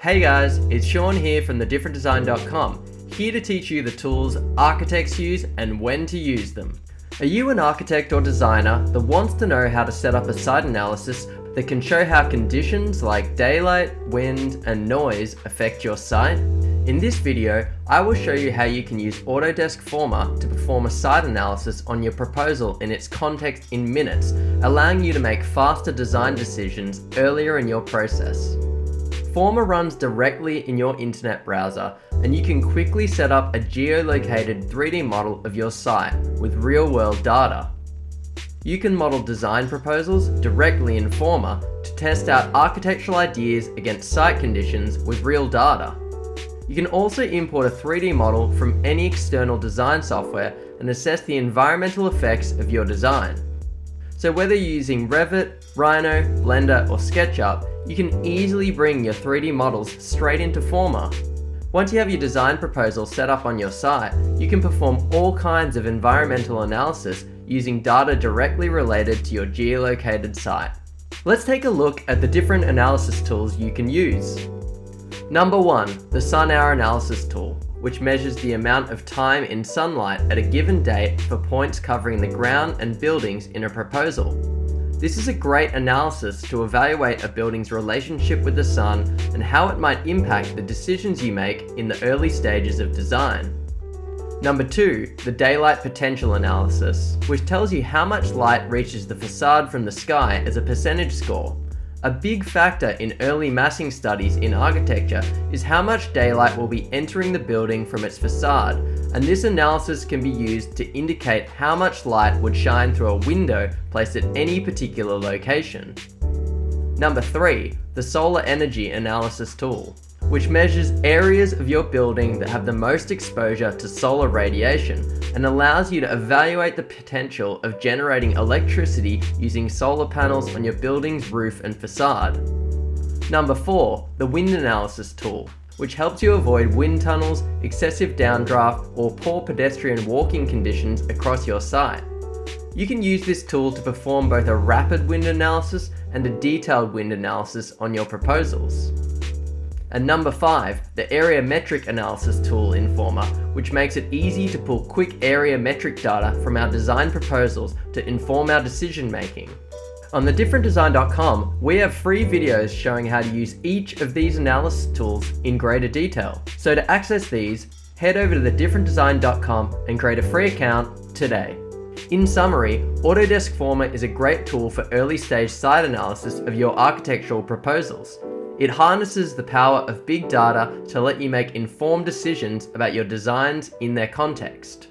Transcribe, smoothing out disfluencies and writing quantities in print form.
Hey guys, it's Sean here from thedifferentdesign.com, here to teach you the tools architects use and when to use them. Are you an architect or designer that wants to know how to set up a site analysis that can show how conditions like daylight, wind, and noise affect your site? In this video, I will show you how you can use Autodesk Forma to perform a site analysis on your proposal in its context in minutes, allowing you to make faster design decisions earlier in your process. Forma runs directly in your internet browser, and you can quickly set up a geolocated 3D model of your site with real-world data. You can model design proposals directly in Forma to test out architectural ideas against site conditions with real data. You can also import a 3D model from any external design software and assess the environmental effects of your design. So whether you're using Revit, Rhino, Blender, or SketchUp, you can easily bring your 3D models straight into Forma. Once you have your design proposal set up on your site, you can perform all kinds of environmental analysis using data directly related to your geolocated site. Let's take a look at the different analysis tools you can use. Number 1, the Sun Hour Analysis tool, which measures the amount of time in sunlight at a given date for points covering the ground and buildings in a proposal. This is a great analysis to evaluate a building's relationship with the sun and how it might impact the decisions you make in the early stages of design. Number 2, the Daylight Potential Analysis, which tells you how much light reaches the facade from the sky as a percentage score. A big factor in early massing studies in architecture is how much daylight will be entering the building from its facade, and this analysis can be used to indicate how much light would shine through a window placed at any particular location. Number 3, the Solar Energy Analysis tool, which measures areas of your building that have the most exposure to solar radiation and allows you to evaluate the potential of generating electricity using solar panels on your building's roof and facade. Number 4, the Wind Analysis tool, which helps you avoid wind tunnels, excessive downdraft, or poor pedestrian walking conditions across your site. You can use this tool to perform both a rapid wind analysis and a detailed wind analysis on your proposals. And number 5, the Area Metric Analysis tool in Forma, which makes it easy to pull quick area metric data from our design proposals to inform our decision making. On thedifferentdesign.com, we have free videos showing how to use each of these analysis tools in greater detail. So to access these, head over to thedifferentdesign.com and create a free account today. In summary, Autodesk Forma is a great tool for early stage site analysis of your architectural proposals. It harnesses the power of big data to let you make informed decisions about your designs in their context.